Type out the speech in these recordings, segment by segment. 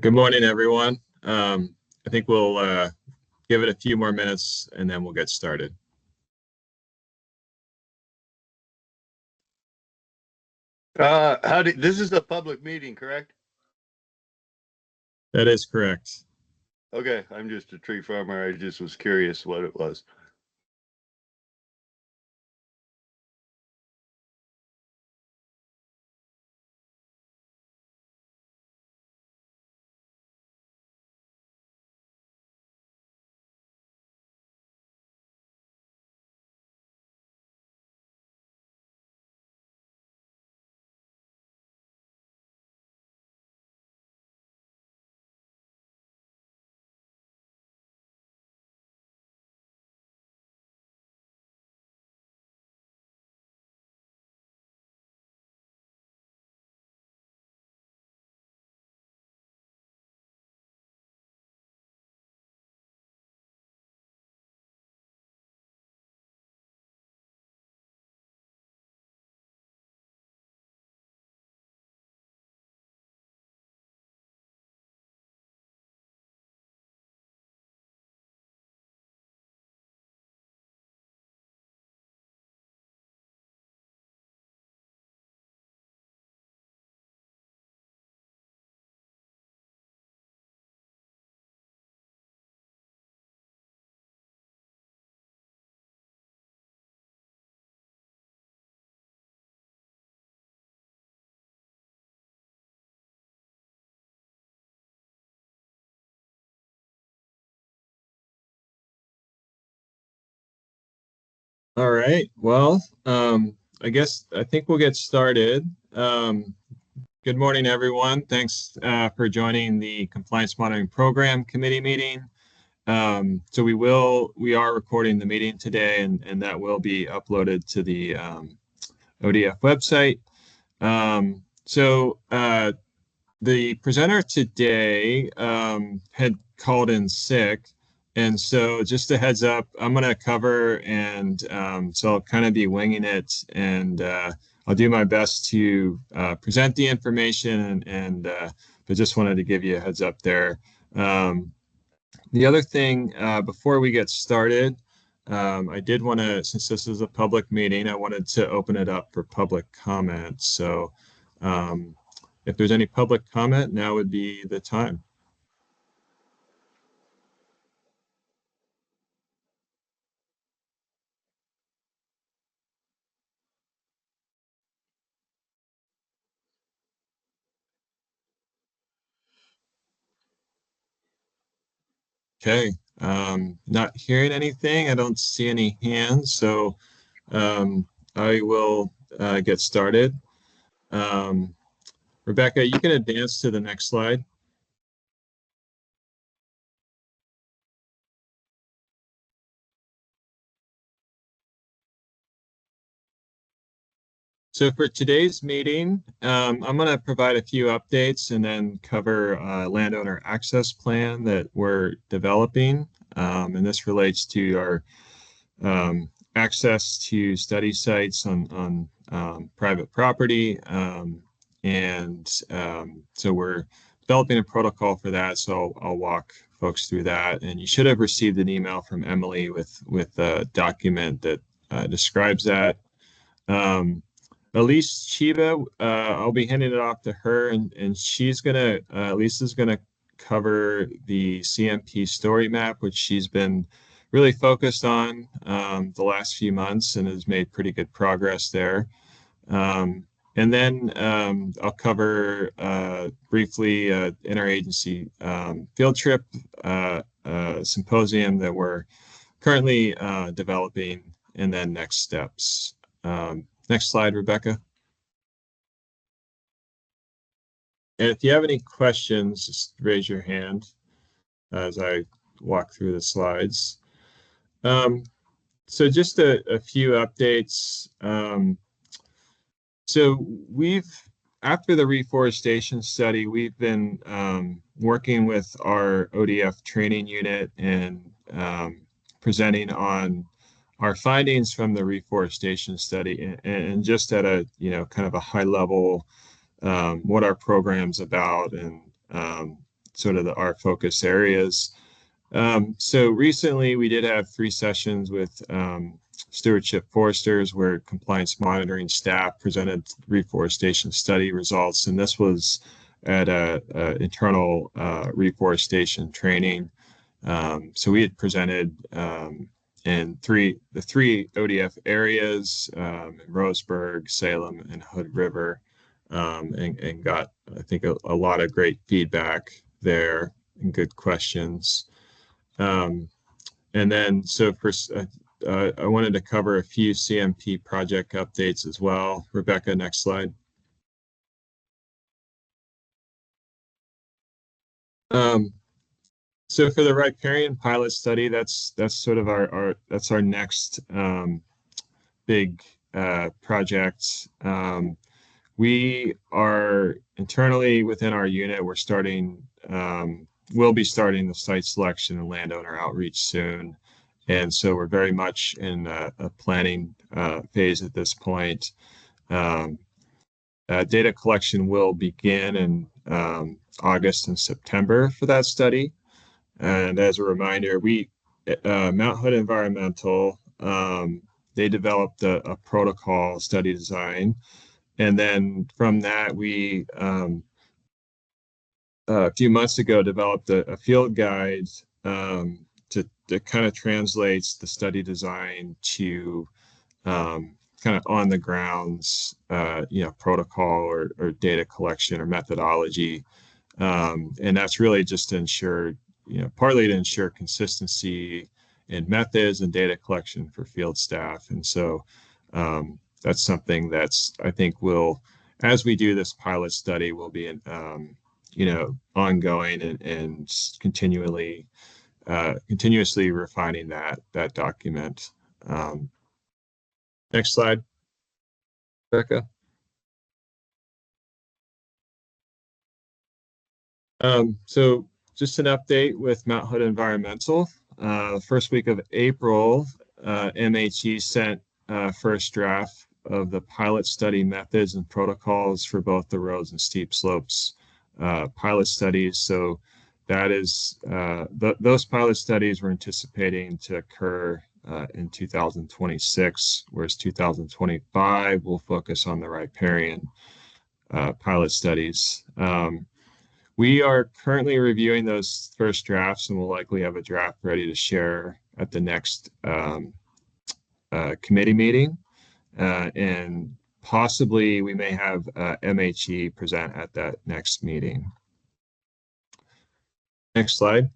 Good morning, everyone. I think we'll give it a few more minutes and then we'll get started. This is a public meeting, correct? That is correct. Okay, I'm just a tree farmer. I just was curious what it was. All right. Well, I think we'll get started. Good morning, everyone. Thanks for joining the Compliance Monitoring Program Committee meeting. So we are recording the meeting today, and that will be uploaded to the ODF website. The presenter today had called in sick. And so just a heads up, I'm going to cover and so I'll kind of be winging it and I'll do my best to present the information but just wanted to give you a heads up there. The other thing before we get started, I did want to, since this is a public meeting, I wanted to open it up for public comment. So if there's any public comment, now would be the time. Okay, not hearing anything. I don't see any hands, so I will get started. Rebecca, you can advance to the next slide. So for today's meeting, I'm going to provide a few updates and then cover a landowner access plan that we're developing. And this relates to our access to study sites on private property. So we're developing a protocol for that. So I'll walk folks through that. And you should have received an email from Emily with a document that describes that. Elise Chiba, I'll be handing it off to her, and she's gonna Lisa's gonna cover the CMP story map, which she's been really focused on the last few months and has made pretty good progress there. And then I'll cover briefly interagency field trip symposium that we're currently developing, and then next steps. Next slide, Rebecca. And if you have any questions, just raise your hand as I walk through the slides. So just a few updates. So after the reforestation study, we've been working with our ODF training unit and presenting on our findings from the reforestation study and just at a, kind of a high level, what our program's about and sort of our focus areas. So recently we did have 3 sessions with stewardship foresters where compliance monitoring staff presented reforestation study results, and this was at a internal reforestation training. So we had presented in the three ODF areas, in Roseburg, Salem, and Hood River, and got, I think, a lot of great feedback there and good questions. And then, so for I wanted to cover a few CMP project updates as well. Rebecca, next slide. Um, so for the riparian pilot study, that's sort of our next big project. We are internally within our unit, we'll be starting the site selection and landowner outreach soon. And so we're very much in a planning phase at this point. Data collection will begin in August and September for that study. And as a reminder, Mount Hood Environmental, they developed a protocol study design. And then from that, we a few months ago developed a field guide that kind of translates the study design to kind of on the grounds, protocol or data collection or methodology. And that's really just to ensure, partly to ensure consistency in methods and data collection for field staff. And so that's something I think as we do this pilot study, will be ongoing and continuously refining that document. Next slide, Becca. So just an update with Mount Hood Environmental. First week of April, MHE sent first draft of the pilot study methods and protocols for both the roads and steep slopes pilot studies. So that is those pilot studies we're anticipating to occur in 2026, whereas 2025 will focus on the riparian pilot studies. We are currently reviewing those first drafts, and we'll likely have a draft ready to share at the next committee meeting. And possibly we may have MHE present at that next meeting. Next slide.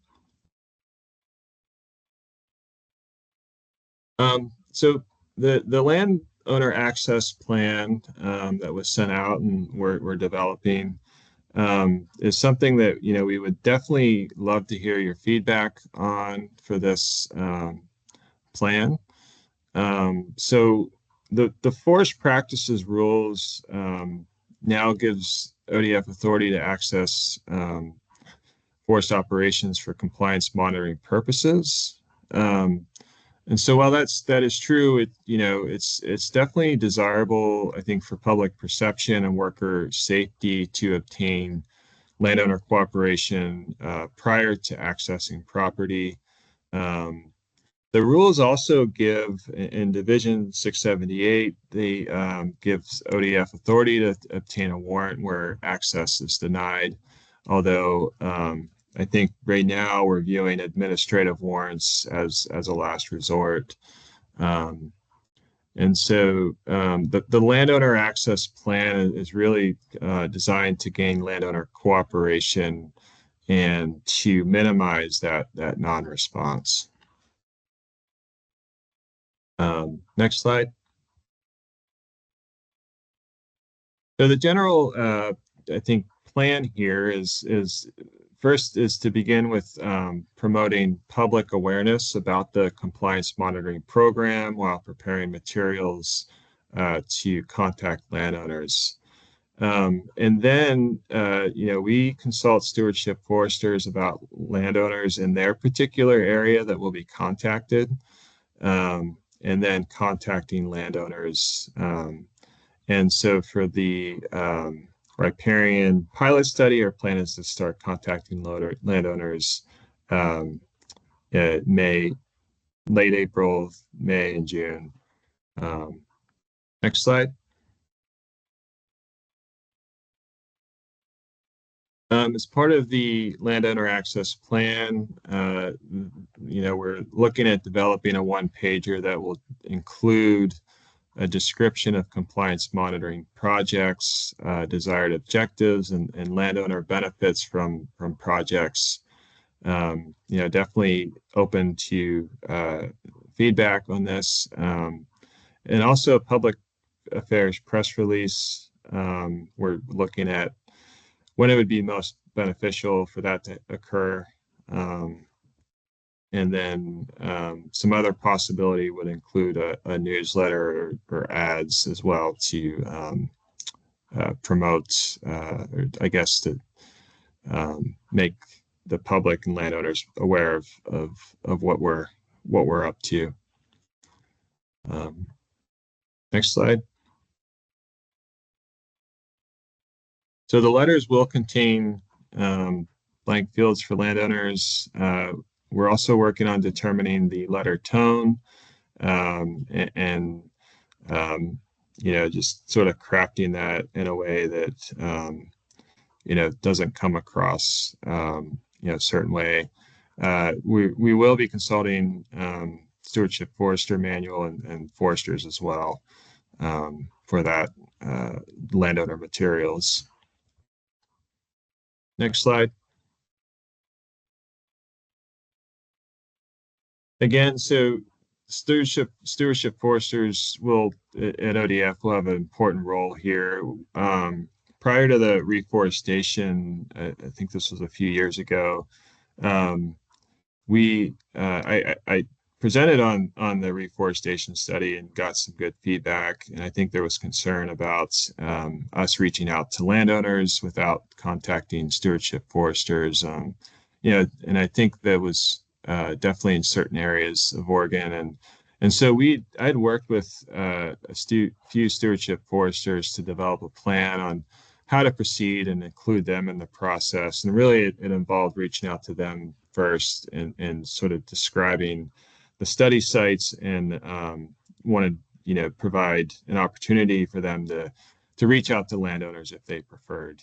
So the landowner access plan that was sent out and we're developing is something that we would definitely love to hear your feedback on for this plan. So the forest practices rules now gives ODF authority to access forest operations for compliance monitoring purposes. And so while that is true, it's definitely desirable, I think, for public perception and worker safety to obtain landowner cooperation prior to accessing property. The rules also give, in Division 678, they gives ODF authority to obtain a warrant where access is denied. Although I think right now we're viewing administrative warrants as a last resort. And so the landowner access plan is really designed to gain landowner cooperation and to minimize that non-response. Next slide. So the general, I think, plan here is first is to begin with promoting public awareness about the compliance monitoring program while preparing materials to contact landowners. And then, we consult stewardship foresters about landowners in their particular area that will be contacted, and then contacting landowners. And so for the riparian pilot study. Our plan is to start contacting landowners um, May, late April, May, and June. Um, Next slide. As part of the landowner access plan, we're looking at developing a one-pager that will include a description of compliance monitoring projects, desired objectives, and landowner benefits from projects. Definitely open to feedback on this, and also a public affairs press release. We're looking at when it would be most beneficial for that to occur. Um, and then some other possibility would include a newsletter or ads as well to promote, or I guess to make the public and landowners aware of what we're up to. Um, Next slide. So the letters will contain blank fields for landowners. We're also working on determining the letter tone and just sort of crafting that in a way that doesn't come across a certain way. We will be consulting Stewardship Forester Manual and foresters as well for that landowner materials. Next slide. Again, so stewardship foresters will at ODF will have an important role here. Prior to the reforestation, I think this was a few years ago. Um, I presented on the reforestation study and got some good feedback, and I think there was concern about us reaching out to landowners without contacting stewardship foresters. And I think that was definitely in certain areas of Oregon, and so I'd worked with few stewardship foresters to develop a plan on how to proceed and include them in the process. And really, it involved reaching out to them first and sort of describing the study sites and wanted provide an opportunity for them to reach out to landowners if they preferred.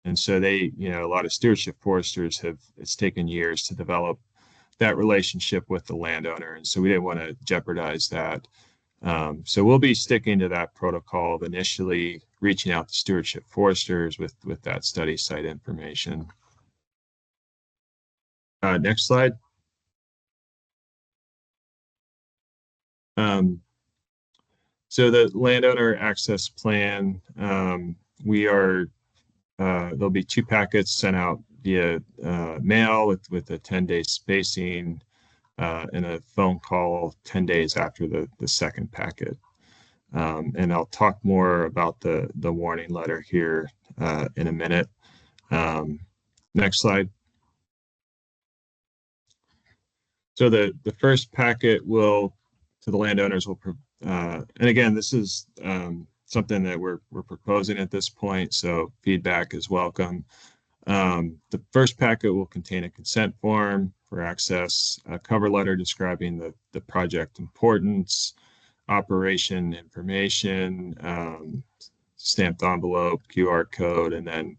And so a lot of stewardship foresters it's taken years to develop that relationship with the landowner. And so we didn't want to jeopardize that. So we'll be sticking to that protocol of initially reaching out to stewardship foresters with that study site information. Next slide. So the landowner access plan, there'll be 2 packets sent out via mail with a 10-day spacing and a phone call 10 days after the second packet. And I'll talk more about the warning letter here in a minute. Next slide. So the first packet to the landowners and again, this is something that we're proposing at this point, so feedback is welcome. The first packet will contain a consent form for access, a cover letter describing the project importance, operation information, stamped envelope, QR code, and then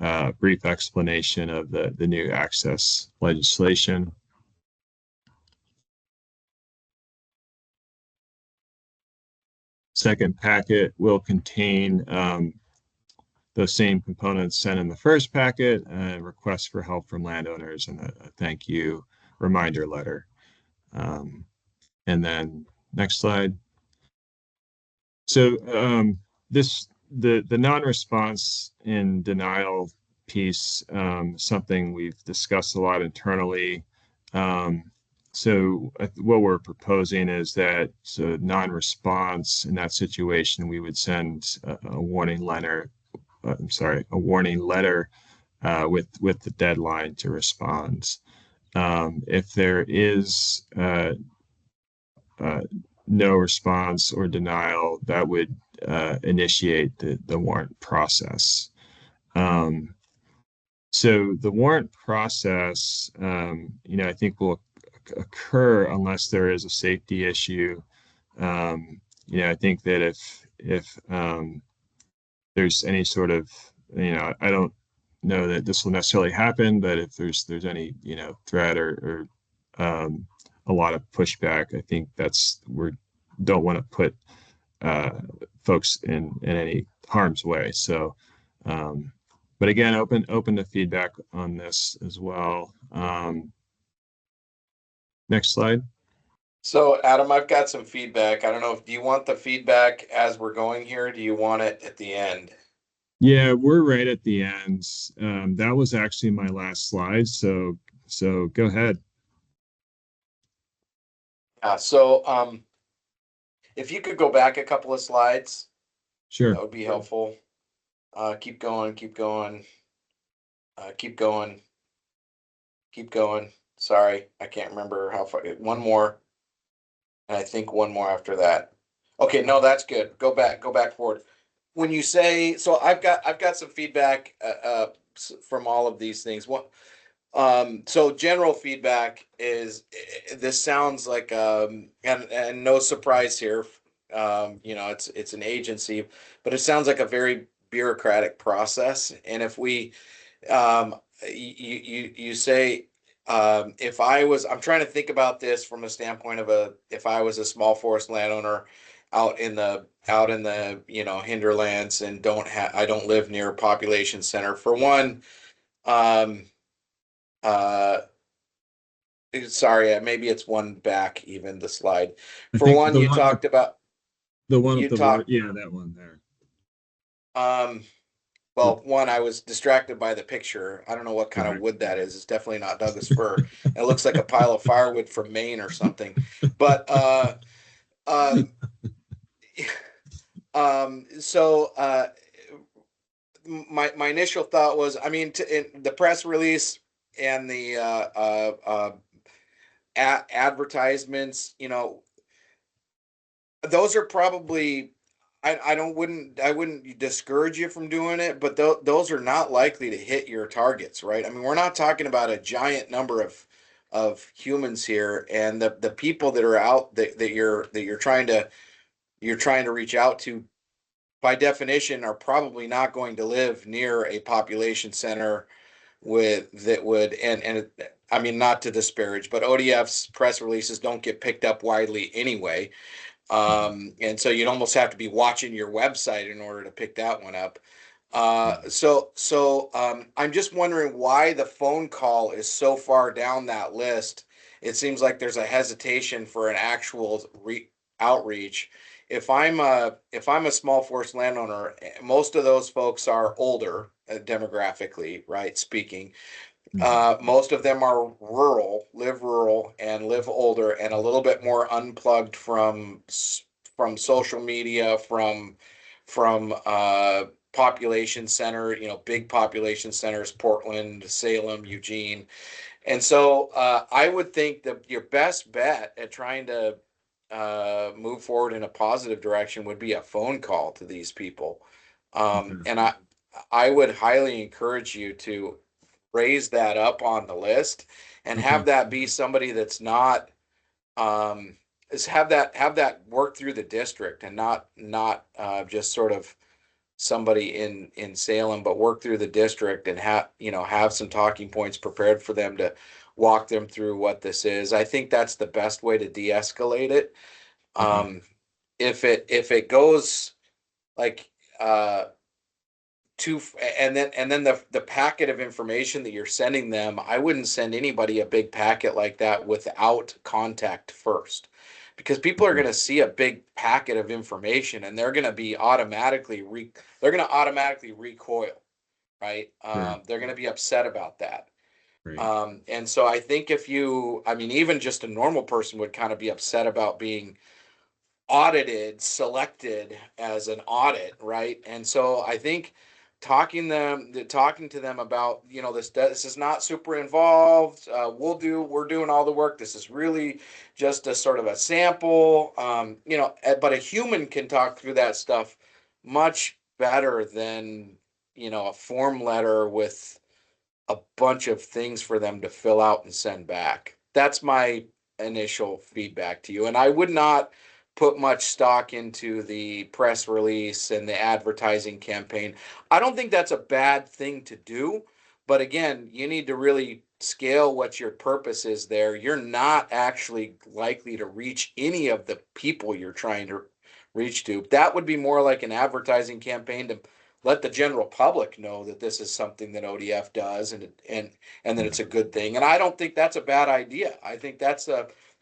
a brief explanation of the new access legislation. Second packet will contain those same components sent in the first packet, a request for help from landowners, and a thank you reminder letter. And then next slide. So the non-response and denial piece, something we've discussed a lot internally. So what we're proposing is that non-response in that situation, we would send a warning letter. A warning letter with the deadline to respond. If there is no response or denial, that would initiate the warrant process. Um, so the warrant process, I think will occur unless there is a safety issue. I think that if there's any sort of, I don't know that this will necessarily happen, but if there's any, threat or a lot of pushback, I think we don't want to put uh, folks in any harm's way. So, um, but again, open to feedback on this as well. Next slide. So, Adam, I've got some feedback. I don't know if do you want the feedback as we're going here? Or do you want it at the end? Yeah, we're right at the end. That was actually my last slide. So go ahead. Yeah. So, if you could go back a couple of slides, that Sure. would be helpful. Keep going, keep going, keep going, keep going. Sorry, I can't remember how far. One more, and I think one more after that. Okay, no, that's good. Go back forward. When you say so, I've got some feedback from all of these things. So general feedback is this sounds like and no surprise here. It's an agency, but it sounds like a very bureaucratic process. And if we you say if I'm trying to think about this from a standpoint of if I was a small forest landowner out in the hinterlands and I don't live near a population center. For one, um uh sorry, maybe it's one back, even the slide. I For think one, you talked about the one with you the word, talked yeah, that one there. um The, well, one, I was distracted by the picture. I don't know what kind of sorry. wood that is. It's definitely not Douglas fir. It looks like a pile of firewood from Maine or something. But um so my initial thought was, I mean, in the press release and the advertisements, those are probably I wouldn't discourage you from doing it, but those are not likely to hit your targets, right? I mean, we're not talking about a giant number of humans here, and the people that are out that you're trying to reach out to by definition are probably not going to live near a population center with that would I mean, not to disparage, but ODF's press releases don't get picked up widely anyway. And so you'd almost have to be watching your website in order to pick that one up. I'm just wondering why the phone call is so far down that list. It seems like there's a hesitation for an actual outreach. If I'm a small forest landowner, most of those folks are older demographically, right? Speaking, Mhm. most of them are rural, and live older and a little bit more unplugged from social media, from population center, big population centers, Portland, Salem, Eugene. And so I would think that your best bet at trying to move forward in a positive direction would be a phone call to these people. Okay. And I would highly encourage you to raise that up on the list and Okay. have that be somebody that's not is have that work through the district and not just sort of somebody in Salem, but work through the district and have some talking points prepared for them to walk them through what this is. I think that's the best way to de-escalate it. Okay. um if it goes like too and then the packet of information that you're sending them, I wouldn't send anybody a big packet like that without contact first, because people are Okay. going to see a big packet of information and they're going to automatically recoil, right? Sure. They're going to be upset about that. Great. And so I think I mean, even just a normal person would kind of be upset about being selected as an audit, right? And so I think talking to them about, this is not super involved. We're doing all the work. This is really just a sort of a sample. But a human can talk through that stuff much better than, a form letter with a bunch of things for them to fill out and send back. That's my initial feedback to you. And I would not put much stock into the press release and the advertising campaign. I don't think that's a bad thing to do. But again, you need to really scale what your purpose is there. You're not actually likely to reach any of the people you're trying to reach to. That would be more like an advertising campaign to let the general public know that this is something that ODF does, and that it's a good thing. And I don't think that's a bad idea. I think that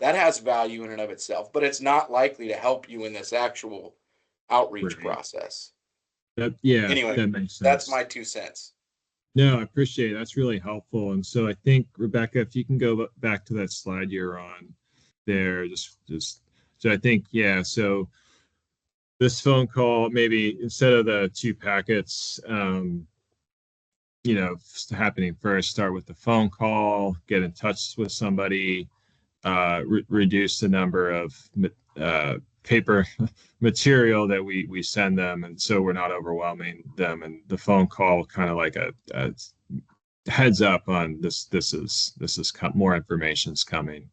has value in and of itself, but it's not likely to help you in this actual outreach Right. process. Yeah, Anyway, that makes that's sense. my 2 cents. No, I appreciate it. That's really helpful. And so I think, Rebecca, if you can go back to that slide you're on there, just so I think, yeah, so this phone call, maybe instead of the two packets, happening first, start with the phone call, get in touch with somebody, reduce the number of paper material that we send them, and so we're not overwhelming them. And the phone call, kind of like a heads up on this is more information's coming.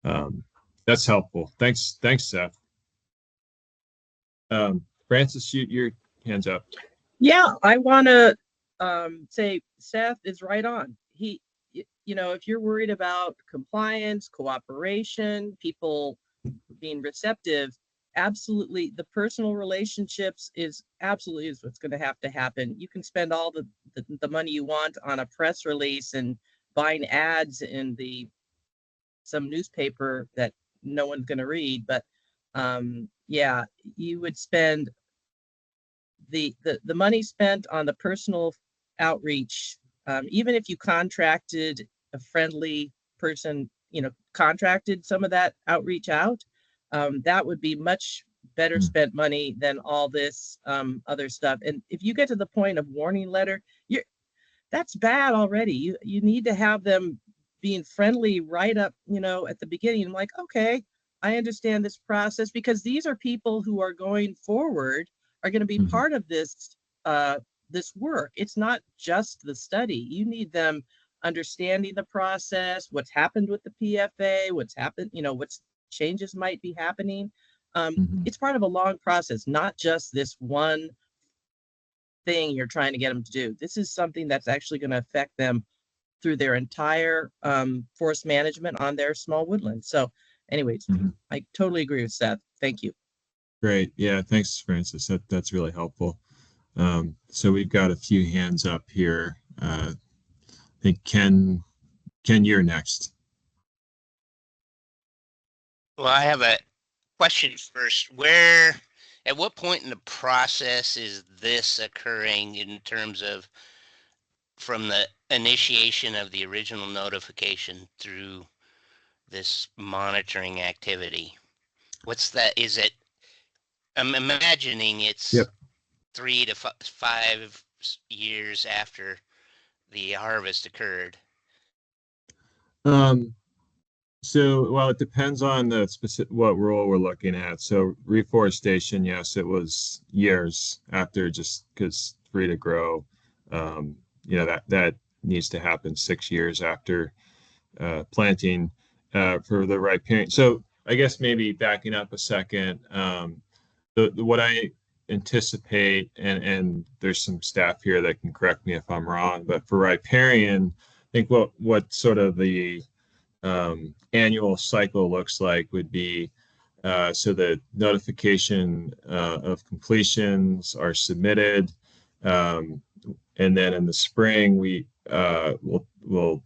That's helpful. Thanks, Seth. Francis, your hands up. Yeah, I want to say Seth is right on. If you're worried about compliance, cooperation, people being receptive, absolutely, the personal relationships is what's going to have to happen. You can spend all the money you want on a press release and buying ads in some newspaper that no one's going to read, but yeah, you would spend the money spent on the personal outreach, even if you contracted a friendly person, contracted some of that outreach out, that would be much better spent money than all this other stuff. And if you get to the point of warning letter, that's bad already. You need to have them being friendly right up, at the beginning. I'm like, okay, I understand this process, because these are people who are going forward, are going to be part of this work. It's not just the study. You need them understanding the process, what's happened with the PFA, what's happened, what changes might be happening. It's part of a long process, not just this one thing you're trying to get them to do. This is something that's actually going to affect them through their entire forest management on their small woodland. So anyways, I totally agree with Seth. Thank you. Great. Yeah, thanks, Francis. That's really helpful. So we've got a few hands up here. I think Ken, you're next. Well, I have a question first. At what point in the process is this occurring in terms of from the initiation of the original notification through this monitoring activity? What's that? I'm imagining it's 3 to 5 years after the harvest occurred. So, well, it depends on the specific what rule we're looking at. So reforestation, yes, it was years after, just because free to grow. That needs to happen 6 years after planting for the right period. So I guess maybe backing up a second, what I anticipate, and there's some staff here that can correct me if I'm wrong, but for riparian, I think what sort of the annual cycle looks like would be so the notification of completions are submitted, and then in the spring we will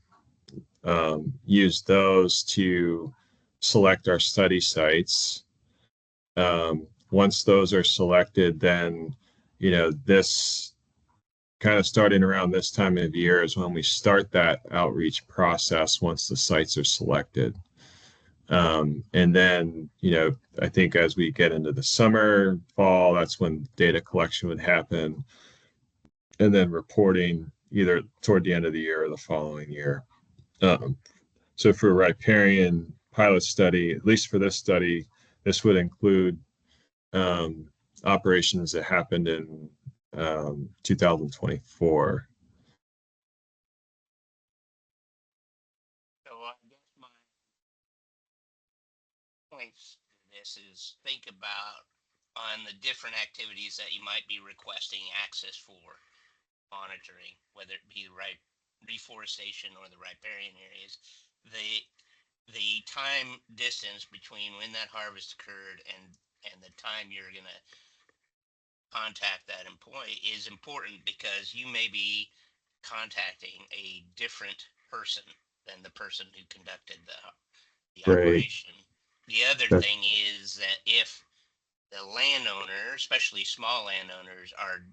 use those to select our study sites. Once those are selected, then this kind of starting around this time of year is when we start that outreach process once the sites are selected. And then, I think as we get into the summer, fall, that's when data collection would happen. and then reporting either toward the end of the year or the following year. Um, so for riparian pilot study, at least for this study, this would include operations that happened in 2024. So I guess my points to this is think about on the different activities that you might be requesting access for monitoring, whether it be reforestation or the riparian areas, the time distance between when that harvest occurred and the time you're gonna contact that employee is important because you may be contacting a different person than the person who conducted the Right. operation. The other That, thing is that if the landowner, especially small landowners, are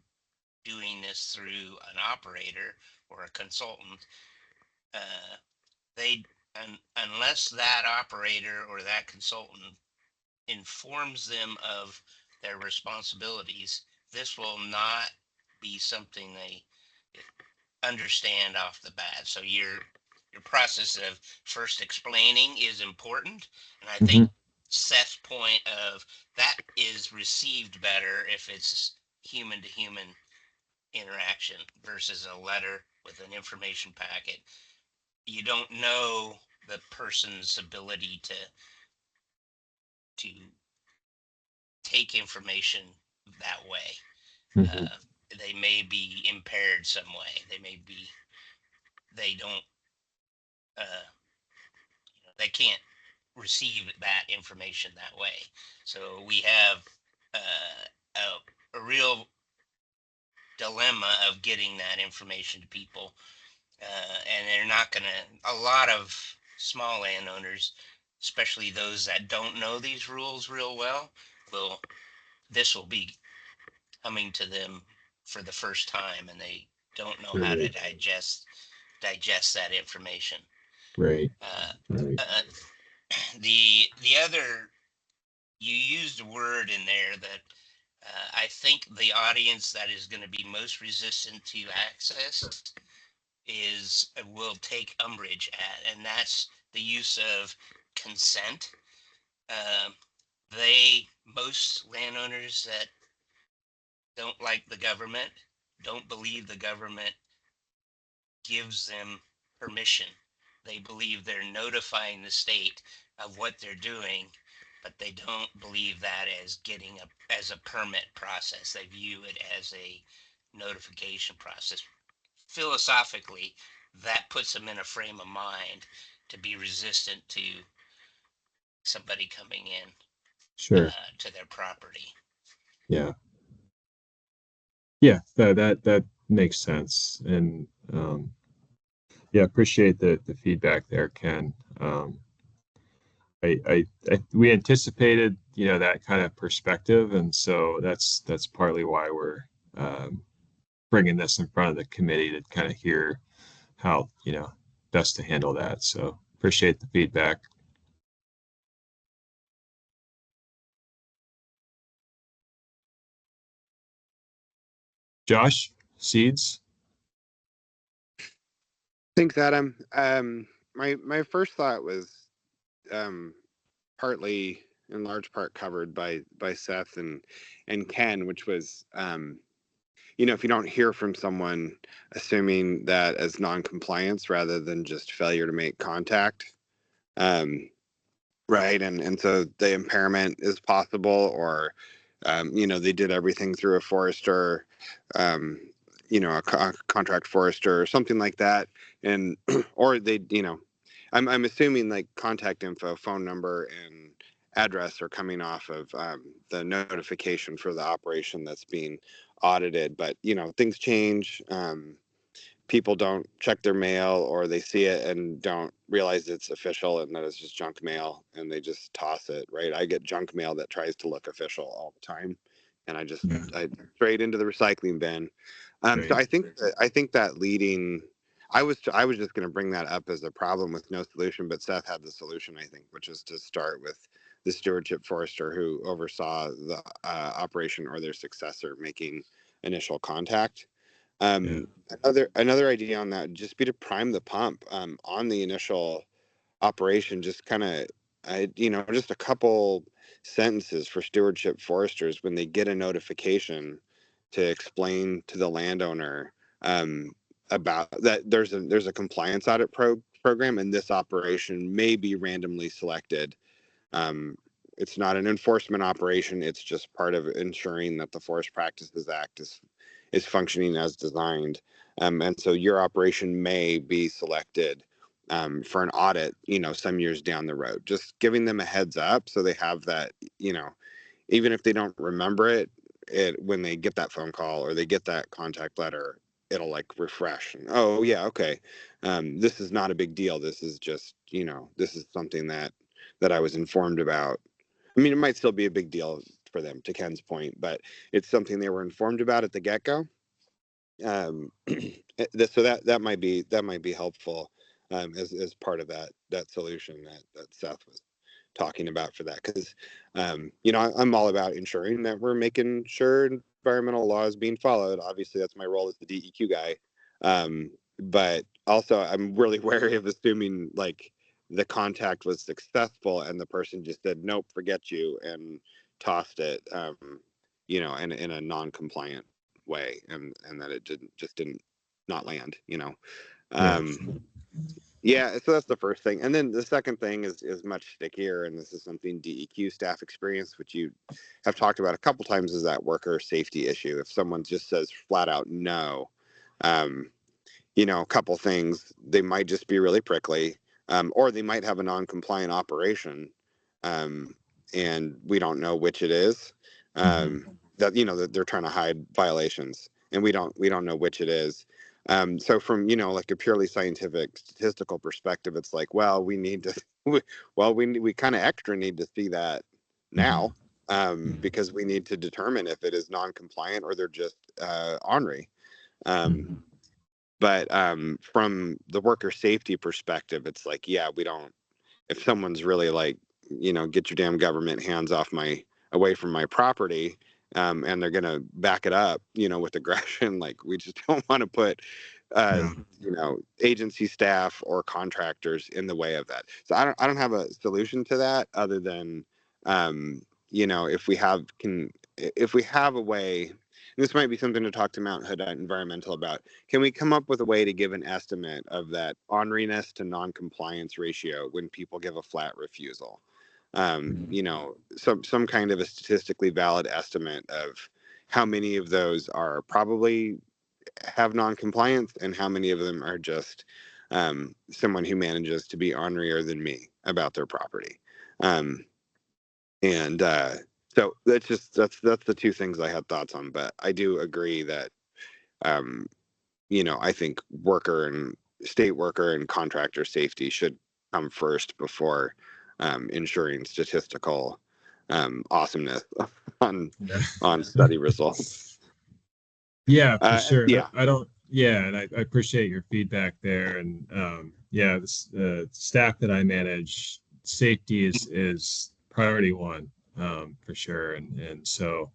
doing this through an operator or a consultant, they unless that operator or that consultant informs them of their responsibilities, this will not be something they understand off the bat. So your process of first explaining is important, and I think mhm. Seth's point of that is received better if it's human to human interaction versus a letter with an information packet. You don't know the person's ability to take information that way. Mhm. Uh, they may be impaired some way. They don't they can't receive that information that way. So we have a real dilemma of getting that information to people, and they're not going to. A lot of small landowners, especially those that don't know these rules real well, will this will be coming to them for the first time, and they don't know how to Right. digest that information. Right. Uh, Right. uh, the other you used a word in there that I think the audience that is going to be most resistant to access is will take umbrage at, and that's the use of consent. Um, most landowners that don't like the government don't believe the government gives them permission. They believe they're notifying the state of what they're doing, but they don't believe that as getting as a permit process. They view it as a notification process. Philosophically, that puts them in a frame of mind to be resistant to somebody coming in Sure. to their property. Yeah. Yeah. That makes sense. And yeah, appreciate the feedback there, Ken. We anticipated, that kind of perspective, and so that's partly why we're um, bringing this in front of the committee to kind of hear how, best to handle that. So appreciate the feedback. Josh, seeds? Thanks, Adam. My first thought was um, partly, in large part, covered by Seth and Ken, which was if you don't hear from someone, assuming that as non-compliance rather than just failure to make contact, um, right? And so the impairment is possible, or they did everything through a forester, um, a contract forester or something like that, and or they, I'm assuming like contact info, phone number, and address are coming off of the notification for the operation that's being audited. But things change. People don't check their mail, or they see it and don't realize it's official and that it's just junk mail, and they just toss it. Right? I get junk mail that tries to look official all the time, and Yeah. I straight into the recycling bin. So Right. I think that leading, I was just going to bring that up as a problem with no solution, but Seth had the solution, I think, which is to start with the stewardship forester who oversaw the operation or their successor making initial contact. Yeah. Another idea on that would just be to prime the pump on the initial operation, just kind of, just a couple sentences for stewardship foresters when they get a notification to explain to the landowner um, about that there's a compliance audit program, and this operation may be randomly selected. um, it's not an enforcement operation. It's just part of ensuring that the Forest Practices Act is functioning as designed. And so your operation may be selected for an audit, some years down the road. Just giving them a heads up so they have that, even if they don't remember it when they get that phone call or they get that contact letter, it'll like refresh. And, oh yeah, okay, this is not a big deal. This is just, this is something that I was informed about. I mean, it might still be a big deal for them, to Ken's point, but it's something they were informed about at the get go. So that might be helpful as part of that solution that Seth was talking about for that, because I'm all about ensuring that we're making sure environmental law is being followed. Obviously, that's my role as the DEQ guy, but also I'm really wary of assuming like the contact was successful and the person just said nope, forget you, and tossed it, in a non-compliant way, and that it didn't not land. Yeah. um yeah, so that's the first thing. And then the second thing is much stickier, and this is something DEQ staff experience, which you have talked about a couple times, is that worker safety issue. If someone just says flat out no, um, a couple things, they might just be really prickly, or they might have a non-compliant operation, um, and we don't know which it is. That they're trying to hide violations, and we don't know which it is. So from like a purely scientific statistical perspective, it's like, well, we need to, we kind of extra need to see that now, because we need to determine if it is non-compliant or they're just ornery. But from the worker safety perspective, it's like, yeah, we don't, if someone's really like, get your damn government hands off away from my property, and they're going to back it up, with aggression, like we just don't want to put, uh, Yeah. agency staff or contractors in the way of that. So I don't have a solution to that other than, if we have a way, this might be something to talk to Mount Hood Environmental about. Can we come up with a way to give an estimate of that orneriness to non-compliance ratio when people give a flat refusal? Some kind of a statistically valid estimate of how many of those are probably have non-compliance and how many of them are just someone who manages to be ornerier than me about their property. And so that's the two things I had thoughts on. But I do agree that um, I think state worker and contractor safety should come first before ensuring statistical awesomeness on Yeah. on study results. Yeah, for sure. Yeah, I don't, yeah, and I appreciate your feedback there. And yeah, the staff that I manage, safety is priority one, for sure. And so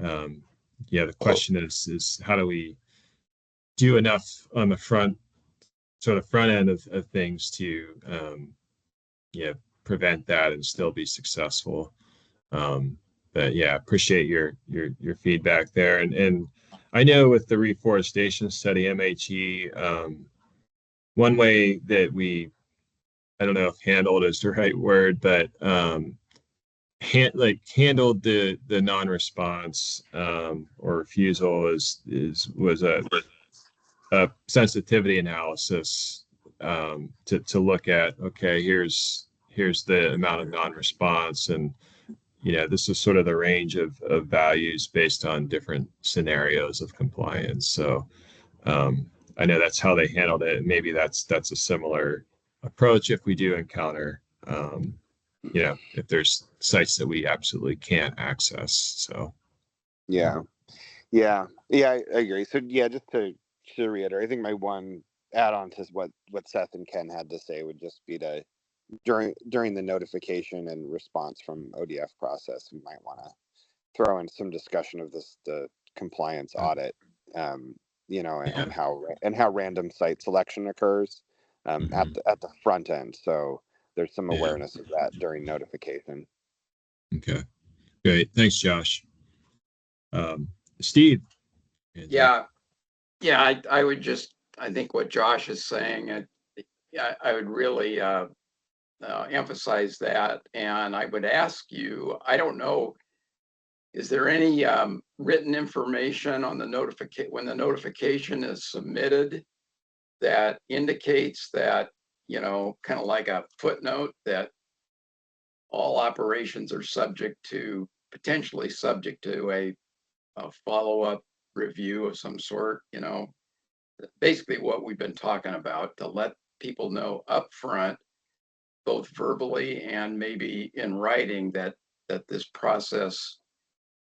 um, yeah, the question is how do we do enough on the front end of things to yeah, prevent that and still be successful. Um, but yeah, appreciate your feedback there. And I know with the reforestation study, MHE, one way that I don't know if handled is the right word, but handled the non-response or refusal was a sensitivity analysis to look at, okay, here's the amount of non-response, and this is sort of the range of values based on different scenarios of compliance. So um, I know that's how they handled it. Maybe that's a similar approach if we do encounter, if there's sites that we absolutely can't access. So yeah, yeah. I agree. So yeah, just to reiterate, I think my one add on to what Seth and Ken had to say would just be to during the notification and response from ODF process, we might want to throw in some discussion of the compliance audit, Yeah. and how random site selection occurs Mhm. at the front end. So there's some Yeah. awareness of that during notification. Okay. Great. Thanks, Josh. Um, Steve. Anything? Yeah, yeah, I would just, I think what Josh is saying, yeah, I would really emphasize that. And I would ask you, I don't know, is there any written information on the notification when the notification is submitted that indicates that, kind of like a footnote that all operations are potentially subject to a follow-up review of some sort, basically what we've been talking about to let people know upfront, both verbally and maybe in writing, that this process,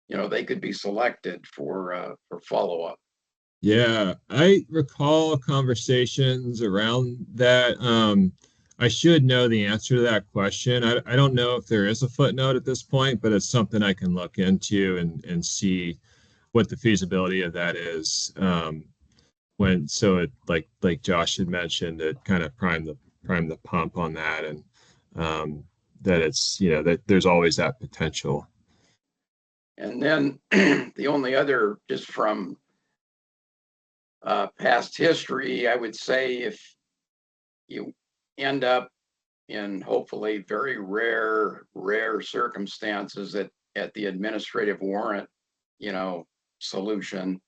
they could be selected for follow-up. Yeah, I recall conversations around that. I should know the answer to that question. I don't know if there is a footnote at this point, but it's something I can look into and see what the feasibility of that is. So it like Josh had mentioned, it kind of prime the pump on that, and that it's that there's always that potential. And then the only other, just from past history, I would say if you end up in hopefully very rare circumstances at the administrative warrant, solution,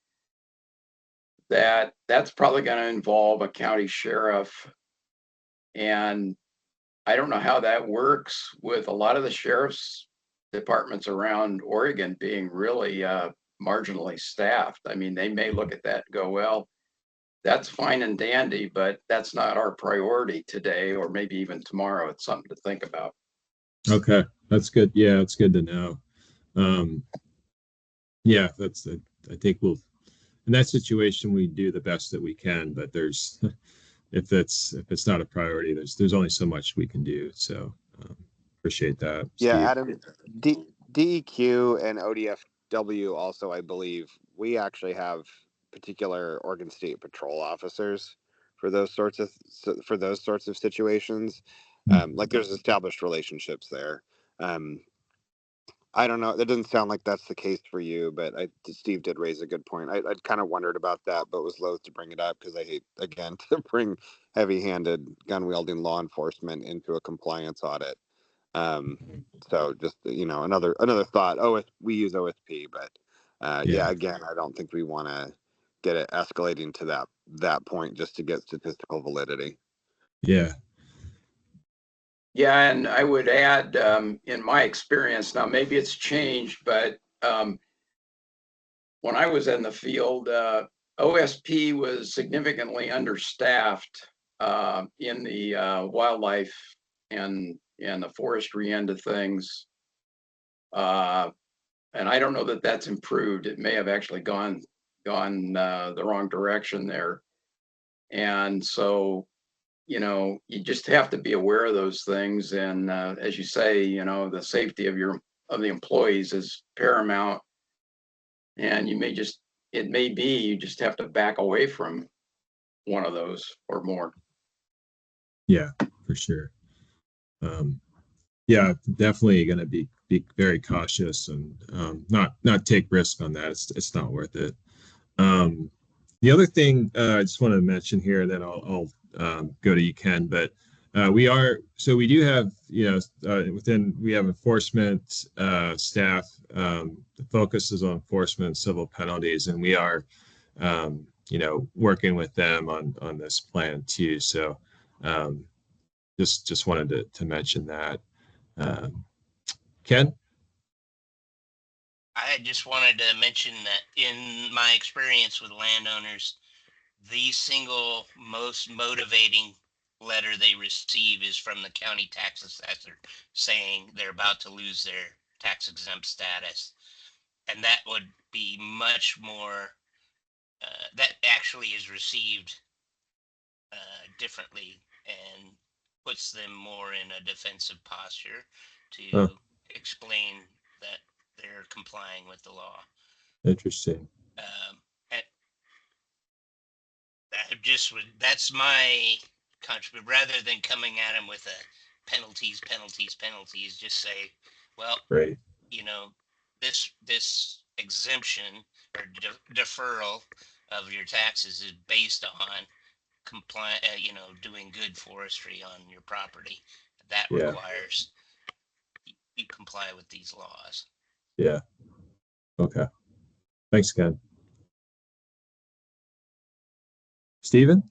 that's probably going to involve a county sheriff. And I don't know how that works with a lot of the sheriff's departments around Oregon being really marginally staffed. I mean, they may look at that and go, well, that's fine and dandy, but that's not our priority today, or maybe even tomorrow. It's something to think about. Okay, that's good. Yeah, it's good to know. Um, yeah, I think we'll in that situation we do the best that we can, but there's if it's not a priority, there's only so much we can do. So appreciate that, Yeah, Steve. Adam, DEQ and ODFW also, I believe, we actually have particular Oregon State Patrol officers for those sorts of situations. Like there's established relationships there. Um, I don't know. That doesn't sound like that's the case for you, but Steve did raise a good point. I'd kind of wondered about that, but was loath to bring it up because I hate, again, to bring heavy-handed gun-wielding law enforcement into a compliance audit. Um, so just another thought. Oh, we use OSP, but Yeah, yeah, again, I don't think we want to get it escalating to that point just to get statistical validity. yeah, Yeah, and I would add, in my experience, now maybe it's changed, but when I was in the field, OSP was significantly understaffed in the wildlife and the forestry end of things. And I don't know that that's improved. It may have actually gone the wrong direction there. And so, you just have to be aware of those things. And as you say, the safety of the employees is paramount. And it may be you just have to back away from one of those or more. yeah, for sure. Um, yeah, definitely going to be very cautious and not take risk on that. It's not worth it. Um, the other thing I just want to mention here, then I'll go to you, Ken. But we do have we have enforcement staff. The focus is on enforcement and civil penalties, and we are working with them on this plan too. So um, just wanted to mention that. Um, Ken? I just wanted to mention that in my experience with landowners, the single most motivating letter they receive is from the county tax assessor saying they're about to lose their tax exempt status. And that would be much more, that actually is received differently and puts them more in a defensive posture Oh, to explain that they're complying with the law. interesting. Um, and that's my contribution, rather than coming at them with a penalties, just say, well, Right. you know, this exemption or deferral of your taxes is based on doing good forestry on your property. That Yeah. requires you comply with these laws. Yeah. Okay. Thanks, Ken. Stephen?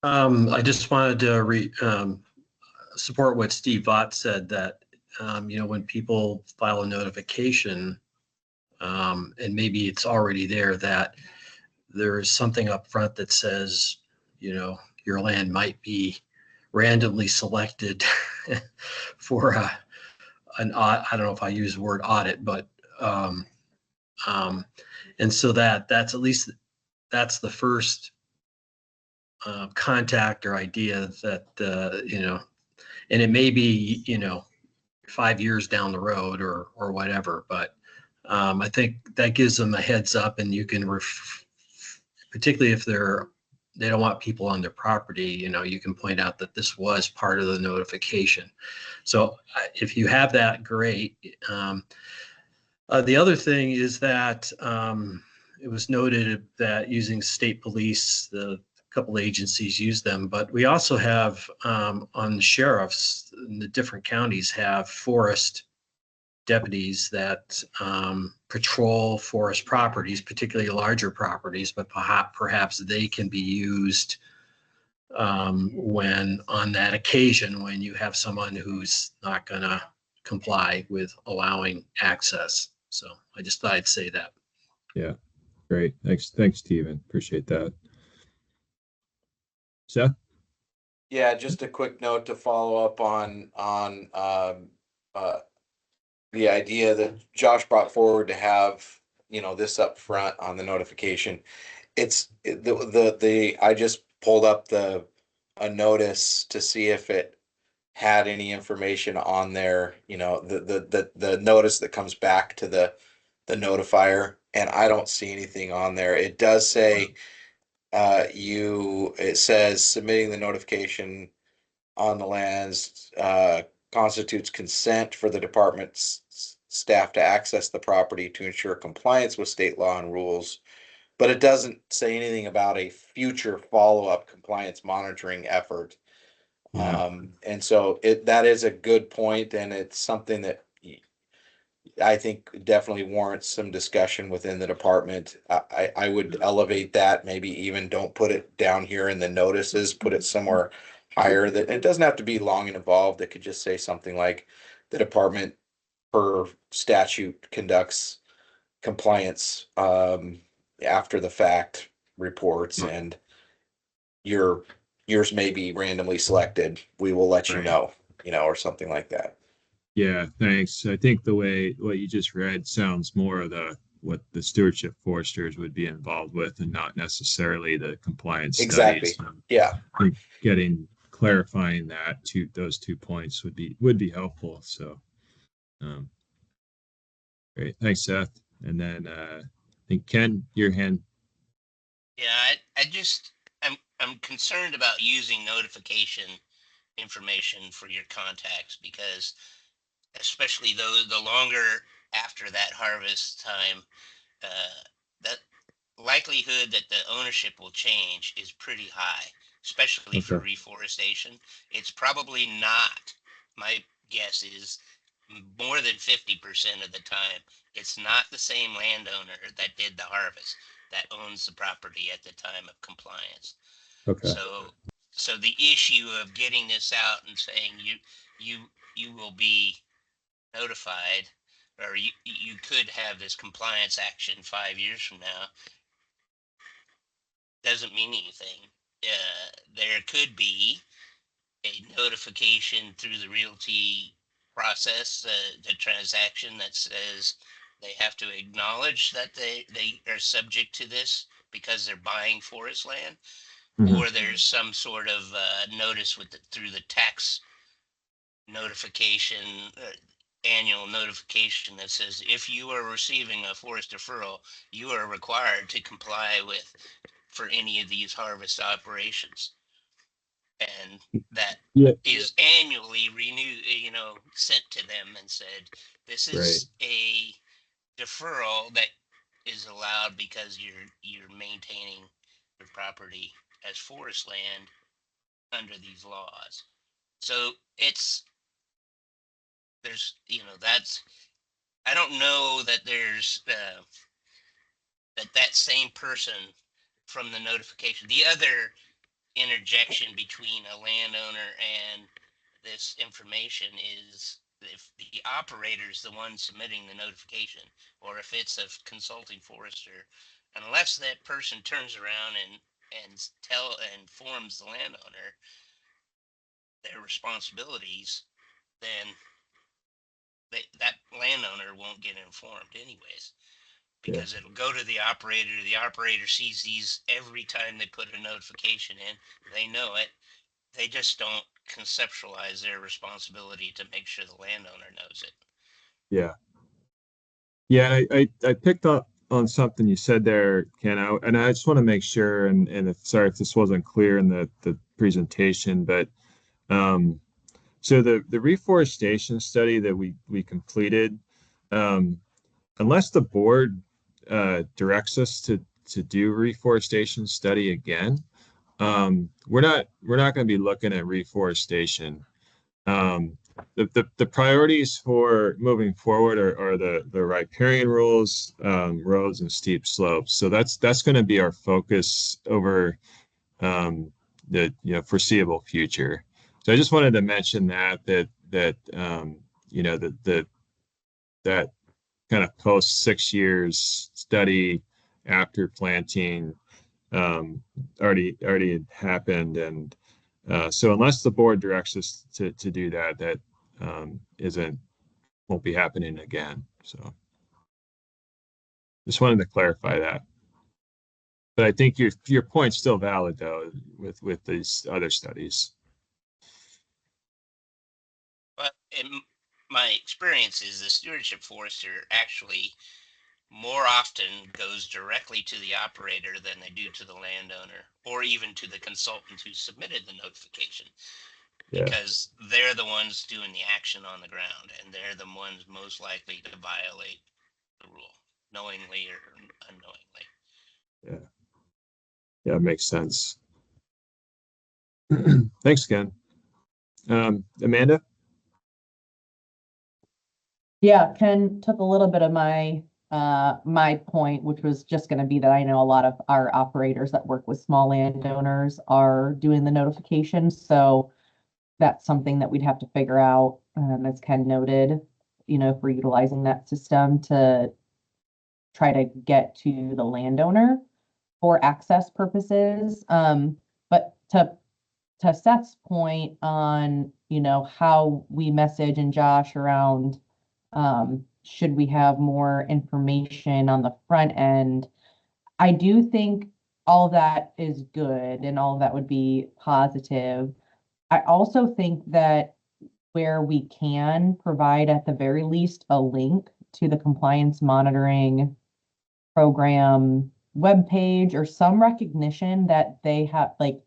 I just wanted to support what Steve Vaught said, that when people file a notification, and maybe it's already there, that there's something up front that says, your land might be randomly selected for I don't know if I use the word audit, but and so that's at least that's the first contact or idea that and it may be 5 years down the road or whatever, but I think that gives them a heads up, and you can particularly if they don't want people on their property, you can point out that this was part of the notification. So if you have that, great. The other thing is that it was noted that using state police, the couple agencies use them, but we also have on the sheriffs in the different counties have forest deputies that patrol forest properties, particularly larger properties, but perhaps they can be used when on that occasion when you have someone who's not going to comply with allowing access. So I just thought I'd say that. Yeah. Great. Thanks, Stephen. Appreciate that. Seth? Yeah, just a quick note to follow up on the idea that Josh brought forward to have, this up front on the notification. The I just pulled up a notice to see if it had any information on there, the notice that comes back to the notifier, and I don't see anything on there. It does say it says submitting the notification on the lands constitutes consent for the department's staff to access the property to ensure compliance with state law and rules. But it doesn't say anything about a future follow-up compliance monitoring effort. Yeah. And so that is a good point, and it's something that I think definitely warrants some discussion within the department. I would elevate that, maybe even don't put it down here in the notices, put it somewhere higher. That it doesn't have to be long and involved. It could just say something like the department per statute conducts compliance after the fact reports, and yours may be randomly selected. We will let you Right. know, or something like that. Yeah, thanks. I think the way what you just read sounds more of what the stewardship foresters would be involved with, and not necessarily the compliance studies. Exactly. Yeah. I think clarifying that those 2 points would be helpful. So, um, great. Thanks, Seth. And then I think Ken, your hand. Yeah, I'm concerned about using notification information for your contacts, because especially the longer after that harvest time, that likelihood that the ownership will change is pretty high, especially for Okay. reforestation. It's probably not, my guess is more than 50% of the time, it's not the same landowner that did the harvest that owns the property at the time of compliance. Okay. So the issue of getting this out and saying you you will be notified, or you could have this compliance action 5 years from now, doesn't mean anything. There could be a notification through the realty process, the transaction, that says they have to acknowledge that they are subject to this because they're buying forest land, Mhm. or there's some sort of notice through the tax notification. annual notification that says if you are receiving a forest deferral, you are required to comply with for any of these harvest operations. And that Yeah, is annually renewed, sent to them and said, this right. is a deferral that is allowed because you're maintaining your property as forest land under these laws. So there's, that's, I don't know that there's that same person from the notification. The other interjection between a landowner and this information is if the operator is the one submitting the notification, or if it's a consulting forester, unless that person turns around and informs the landowner their responsibilities, then that landowner won't get informed anyways, Yeah. because it'll go to the operator. The operator sees these every time they put a notification in. They know it. They just don't conceptualize their responsibility to make sure the landowner knows it. Yeah. Yeah, I picked up on something you said there, Ken, and I just want to make sure, and if, sorry if this wasn't clear in the presentation, but um, so the reforestation study that we completed, um, unless the board directs us to do reforestation study again, we're not going to be looking at reforestation. The priorities for moving forward are the riparian rules, roads, and steep slopes. So that's going to be our focus over the foreseeable future. So I just wanted to mention that that kind of post 6 years study after planting already had happened, and so unless the board directs us to do that, that isn't won't be happening again. So just wanted to clarify that. But I think your point's still valid though with these other studies. But in my experience is the stewardship forester actually more often goes directly to the operator than they do to the landowner or even to the consultant who submitted the notification, Yeah, because they're the ones doing the action on the ground and they're the ones most likely to violate the rule, knowingly or unknowingly. yeah, yeah, makes sense. Thanks, Ken. Amanda? Yeah, Ken took a little bit of my point, which was just going to be that I know a lot of our operators that work with small landowners are doing the notifications. So that's something that we'd have to figure out, as Ken noted, if we're utilizing that system to try to get to the landowner for access purposes. But to Seth's point on, how we message and Josh around, should we have more information on the front end? I do think all that is good and all that would be positive. I also think that where we can provide at the very least a link to the compliance monitoring program webpage or some recognition that they have, like,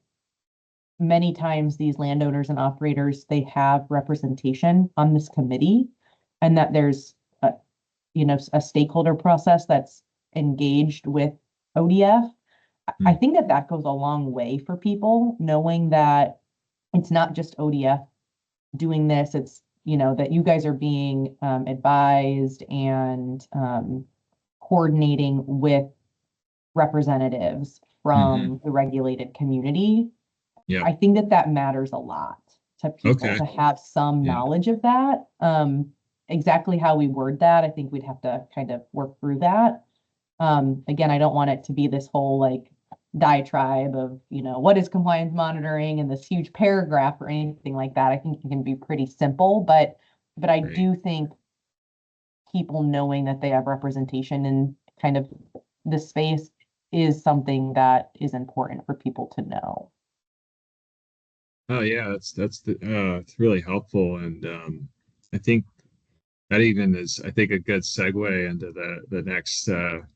many times these landowners and operators, they have representation on this committee, and that there's a stakeholder process that's engaged with ODF. I think that goes a long way for people knowing that it's not just ODF doing this. It's, that you guys are being advised and coordinating with representatives from the regulated community. Yeah. I think that matters a lot to people Okay. to have some Yeah. knowledge of that. Exactly how we word that, I think we'd have to kind of work through that. Again, I don't want it to be this whole like diatribe of, what is compliance monitoring and this huge paragraph or anything like that. I think it can be pretty simple, but I Right. do think people knowing that they have representation in kind of the space is something that is important for people to know. Oh yeah, it's really helpful, and I think that even is, I think, a good segue into the next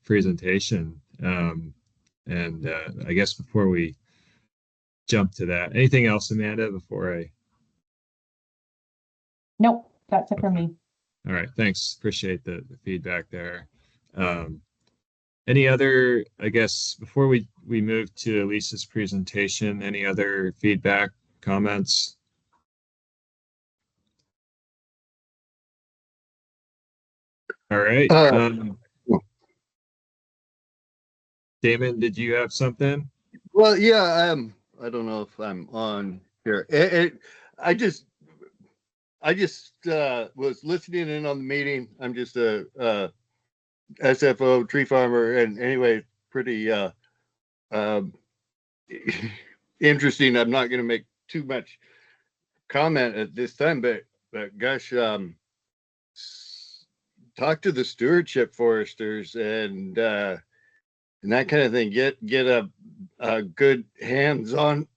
presentation. And I guess before we jump to that, anything else, Amanda, before I? Nope, that's it for Okay. me. All right, thanks. Appreciate the feedback there. Um, any other, I guess, before we move to Lisa's presentation, any other feedback, comments? All right. Uh, Damon, did you have something? well, yeah, I don't know if I'm on here. I just was listening in on the meeting. I'm just a SFO tree farmer, and anyway, pretty um, interesting. I'm not going to make too much comment at this time, but gosh, talk to the stewardship foresters and that kind of thing. Get a good hands-on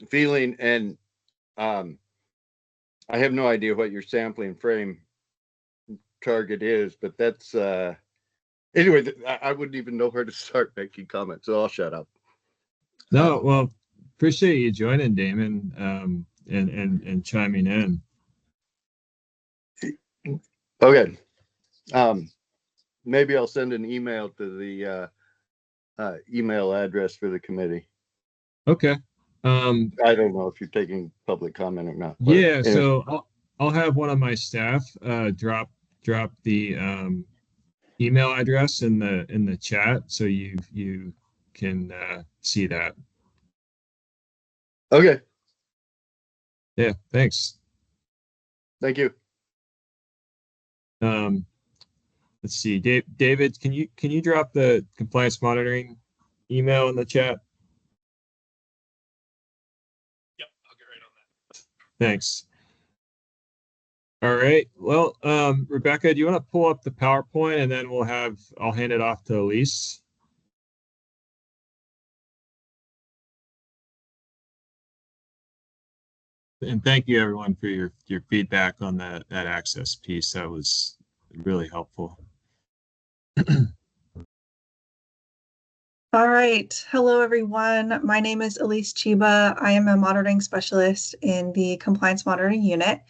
feeling. And I have no idea what your sampling frame target is, but that's anyway. I wouldn't even know where to start making comments, so I'll shut up. No, well, appreciate you joining, Damon, and chiming in. Okay. Maybe I'll send an email to the email address for the committee. Okay. I don't know if you're taking public comment or not. Yeah, Anyway. so I'll have one of my staff drop the email address in the chat so you can see that. Okay. Yeah, thanks. Thank you. Let's see, David, can you drop the compliance monitoring email in the chat? Yep, I'll get right on that. Thanks. All right. Well, Rebecca, do you want to pull up the PowerPoint and then I'll hand it off to Elise. And thank you everyone for your feedback on that access piece. That was really helpful. All right. Hello, everyone. My name is Elise Chiba. I am a monitoring specialist in the compliance monitoring unit.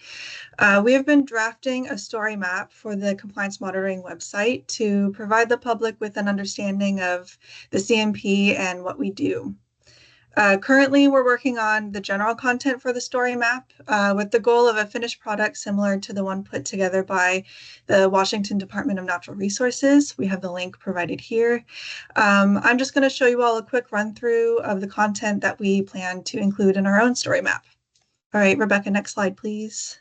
We have been drafting a story map for the compliance monitoring website to provide the public with an understanding of the CMP and what we do. Currently, we're working on the general content for the story map with the goal of a finished product similar to the one put together by the Washington Department of Natural Resources. We have the link provided here. I'm just going to show you all a quick run through of the content that we plan to include in our own story map. All right, Rebecca, next slide, please.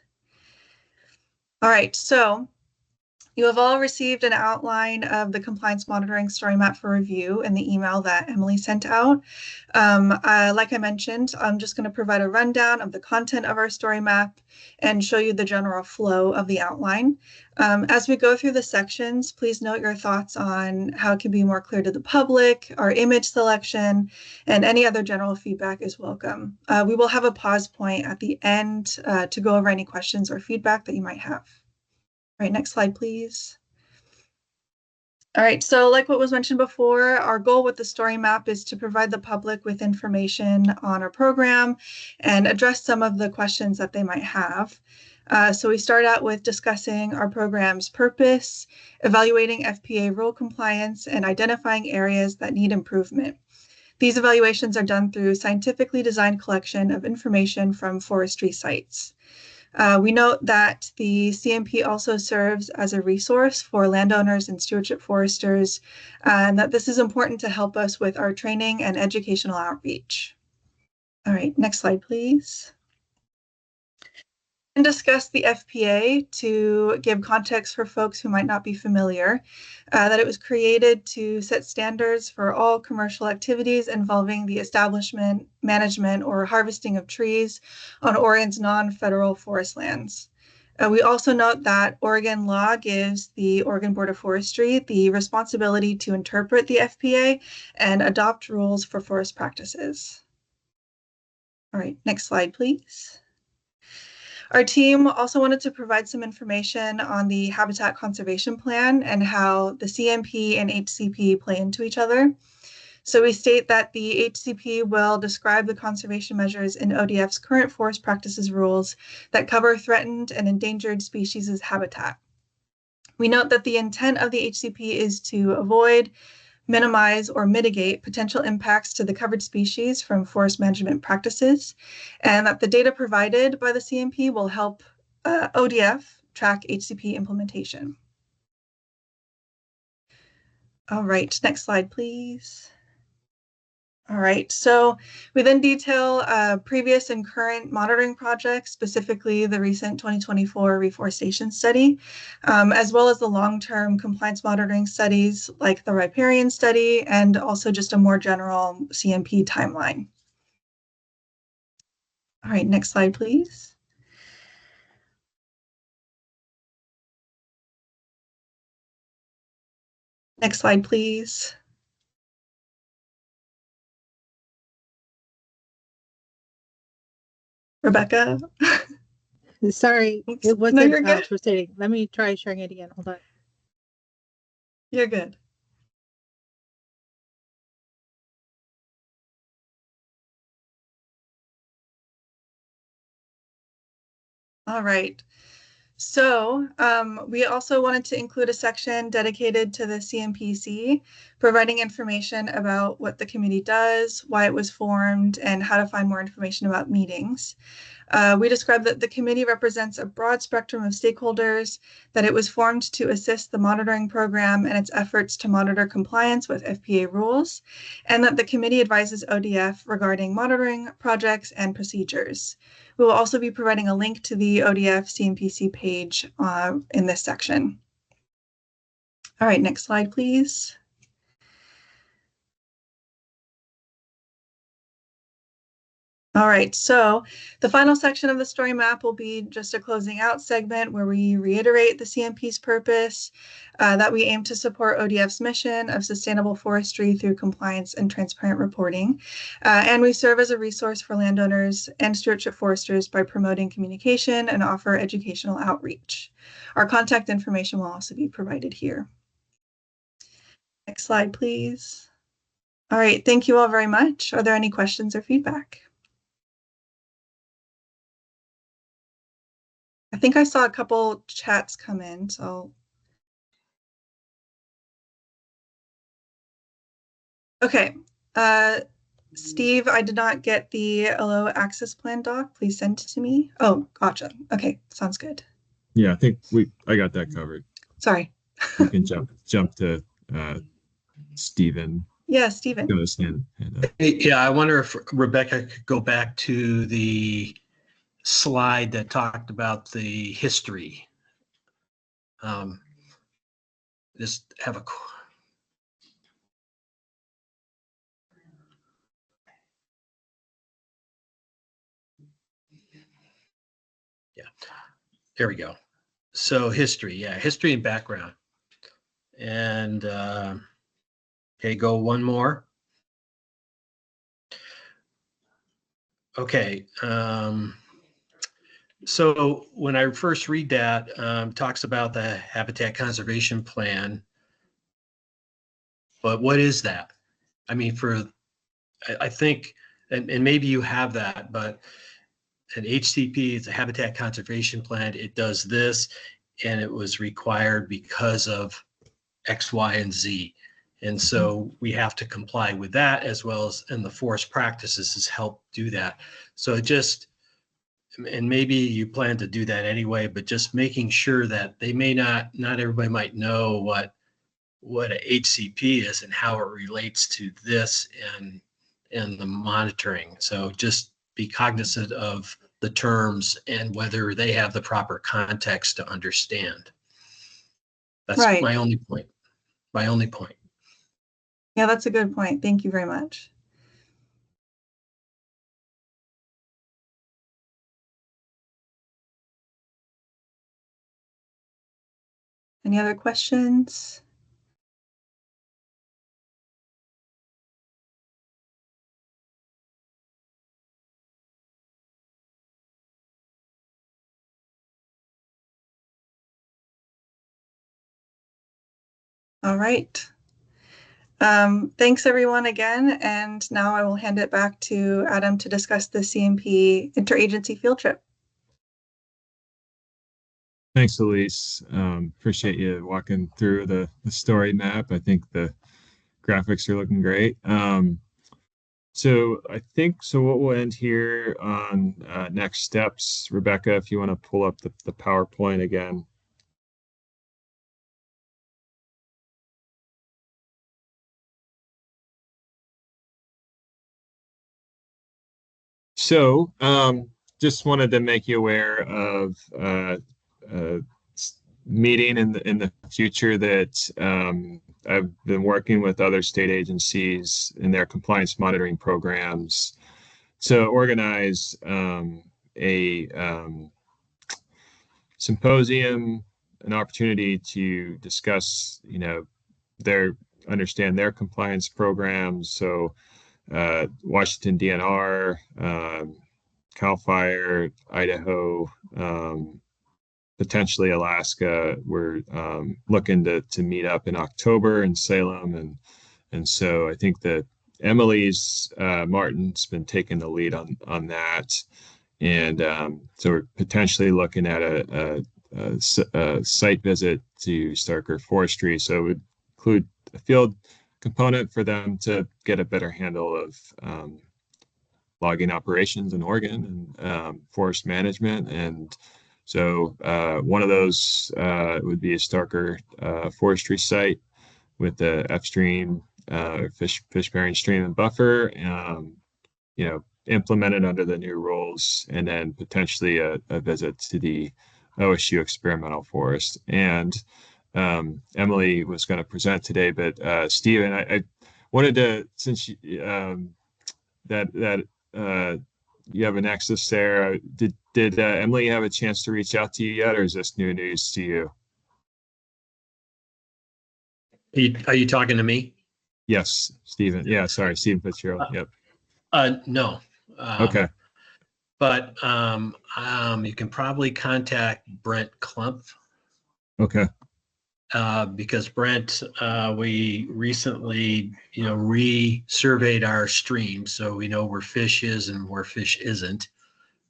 All right, so you have all received an outline of the compliance monitoring story map for review in the email that Emily sent out. Like I mentioned, I'm just going to provide a rundown of the content of our story map and show you the general flow of the outline. As we go through the sections, please note your thoughts on how it can be more clear to the public, our image selection, and any other general feedback is welcome. We will have a pause point at the end to go over any questions or feedback that you might have. All right, next slide, please. All right, so like what was mentioned before, our goal with the story map is to provide the public with information on our program and address some of the questions that they might have. So we start out with discussing our program's purpose, evaluating FPA rule compliance, and identifying areas that need improvement. These evaluations are done through scientifically designed collection of information from forestry sites. We note that the CMP also serves as a resource for landowners and stewardship foresters, and that this is important to help us with our training and educational outreach. All right, next slide, please. And discuss the FPA to give context for folks who might not be familiar, that it was created to set standards for all commercial activities involving the establishment, management, or harvesting of trees on Oregon's non-federal forest lands. We also note that Oregon law gives the Oregon Board of Forestry the responsibility to interpret the FPA and adopt rules for forest practices. All right, next slide, please. Our team also wanted to provide some information on the Habitat Conservation Plan and how the CMP and HCP play into each other. So we state that the HCP will describe the conservation measures in ODF's current forest practices rules that cover threatened and endangered species' habitat. We note that the intent of the HCP is to avoid, minimize, or mitigate potential impacts to the covered species from forest management practices, and that the data provided by the CMP will help ODF track HCP implementation. All right, next slide, please. All right, so we then detail previous and current monitoring projects, specifically the recent 2024 reforestation study, as well as the long-term compliance monitoring studies like the riparian study and also just a more general CMP timeline. All right, next slide, please. Next slide, please. Rebecca? Sorry, Oops. it No, you're wasn't good. proceeding. Let me try sharing it again. Hold on. You're good. All right. So we also wanted to include a section dedicated to the CMPC, providing information about what the committee does, why it was formed, and how to find more information about meetings. We described that the committee represents a broad spectrum of stakeholders, that it was formed to assist the monitoring program and its efforts to monitor compliance with FPA rules, and that the committee advises ODF regarding monitoring projects and procedures. We will also be providing a link to the ODF CMPC page in this section. All right, next slide, please. All right, so the final section of the story map will be just a closing out segment where we reiterate the CMP's purpose, that we aim to support ODF's mission of sustainable forestry through compliance and transparent reporting. And we serve as a resource for landowners and stewardship foresters by promoting communication and offer educational outreach. Our contact information will also be provided here. Next slide, please. All right, thank you all very much. Are there any questions or feedback? I think I saw a couple chats come in, so. Okay, Steve, I did not get the LO access plan doc. Please send it to me. Oh, gotcha. Okay, sounds good. Yeah, I think I got that covered. Sorry. You can jump to Stephen. Yeah, Stephen. Yeah, I wonder if Rebecca could go back to the slide that talked about the history. Just have a. Yeah, there we go. So history, yeah, history and background. And okay, go one more. Okay. So when I first read that, talks about the Habitat Conservation Plan, but what is that? I mean, I think, and maybe you have that, but an HCP is a Habitat Conservation Plan. It does this, and it was required because of X, Y, and Z. And so we have to comply with that, as well as, and the forest practices has helped do that. So just, and maybe you plan to do that anyway, but just making sure that they may not everybody might know what a HCP is and how it relates to this and the monitoring. So just be cognizant of the terms and whether they have the proper context to understand. That's right. My only point. Yeah, that's a good point. Thank you very much. Any other questions? All right. Thanks everyone again. And now I will hand it back to Adam to discuss the CMP interagency field trip. Thanks, Elise. Appreciate you walking through the story map. I think the graphics are looking great. So I think so. What we'll end here on next steps, Rebecca, if you want to pull up the PowerPoint again. So just wanted to make you aware of a meeting in the future that I've been working with other state agencies in their compliance monitoring programs to organize a symposium, an opportunity to discuss, understand their compliance programs. So Washington DNR, Cal Fire, Idaho, potentially Alaska. We're looking to meet up in October in Salem, and so I think that Emily's Martin's been taking the lead on that, and so we're potentially looking at a site visit to Starker Forestry. So it would include a field component for them to get a better handle of logging operations in Oregon and forest management. And so one of those would be a Starker Forestry site with the upstream fish-bearing stream and buffer, implemented under the new rules, and then potentially a visit to the OSU experimental forest. And Emily was going to present today, but Stephen, I wanted to, since that you have a nexus there, did Emily have a chance to reach out to you yet, or is this new news to you? Are you talking to me? Yes, Stephen. Yeah, sorry, Stephen Fitzgerald. Yep. No. Okay. But you can probably contact Brent Klump. Okay. Because Brent, we recently, re-surveyed our stream, so we know where fish is and where fish isn't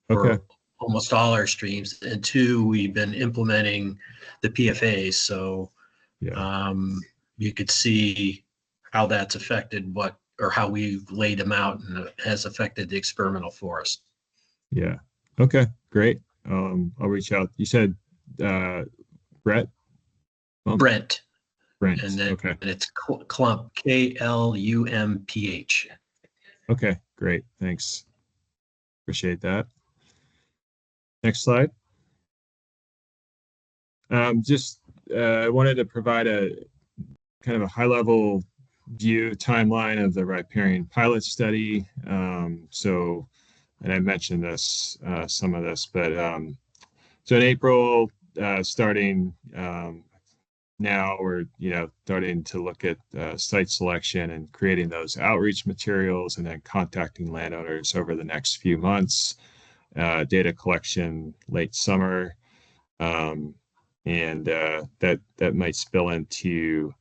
for Okay. almost all our streams. And two, we've been implementing the PFAs, so Yeah. You could see how that's affected how we've laid them out, and it has affected the experimental forest. Yeah. Okay. Great. I'll reach out. You said Brett? Brent. Brent. And then Okay. and it's Klump, Klumph. Okay. Great. Thanks. Appreciate that. Next slide. I wanted to provide a kind of a high-level view timeline of the riparian pilot study. And I mentioned this, some of this, but so in April, starting now, we're starting to look at site selection and creating those outreach materials, and then contacting landowners over the next few months. Data collection late summer, and that might spill into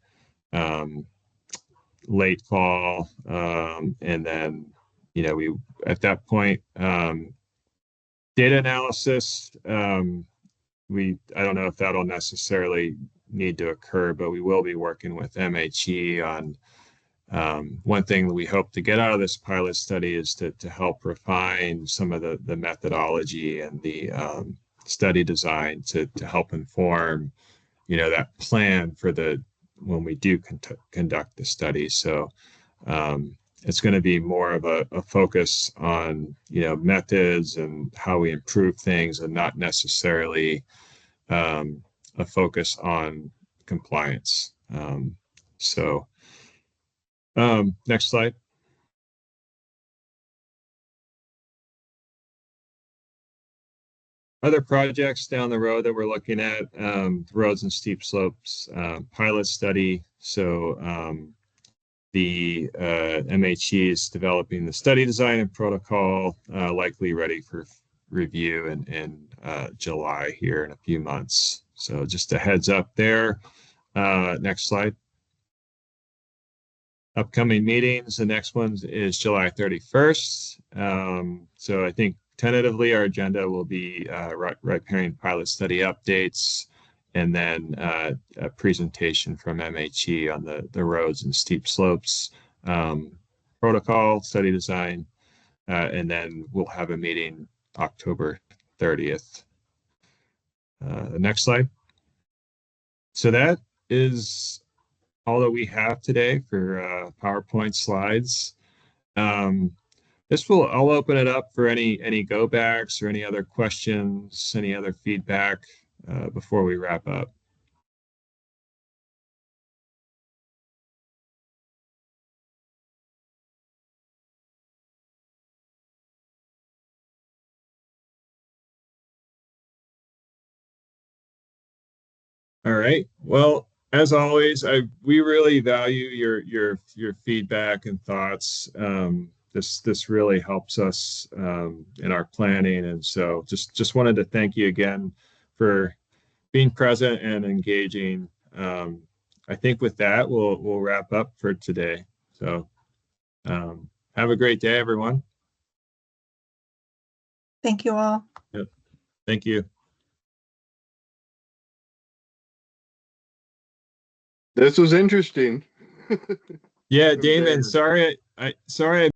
late fall, and then we at that point, data analysis, I don't know if that'll necessarily need to occur, but we will be working with MHE on one thing that we hope to get out of this pilot study is to help refine some of the methodology and the study design to help inform that plan for when we do conduct the study. So it's going to be more of a focus on methods and how we improve things, and not necessarily a focus on compliance. Next slide. Other projects down the road that we're looking at, roads and steep slopes pilot study. So the MHE is developing the study design and protocol, likely ready for review in July here in a few months. So just a heads up there. Next slide. Upcoming meetings, the next one is July 31st. So I think tentatively our agenda will be riparian pilot study updates, and then a presentation from MHE on the roads and steep slopes protocol, study design, and then we'll have a meeting October 30th. The next slide. So that is all that we have today for PowerPoint slides. I'll open it up for any go backs or any other questions, any other feedback before we wrap up. All right. Well, as always, we really value your feedback and thoughts. This really helps us in our planning, and so just wanted to thank you again for being present and engaging. I think with that, we'll wrap up for today. So have a great day, everyone. Thank you all. Yep. Thank you. This was interesting. Yeah, Damon, sorry I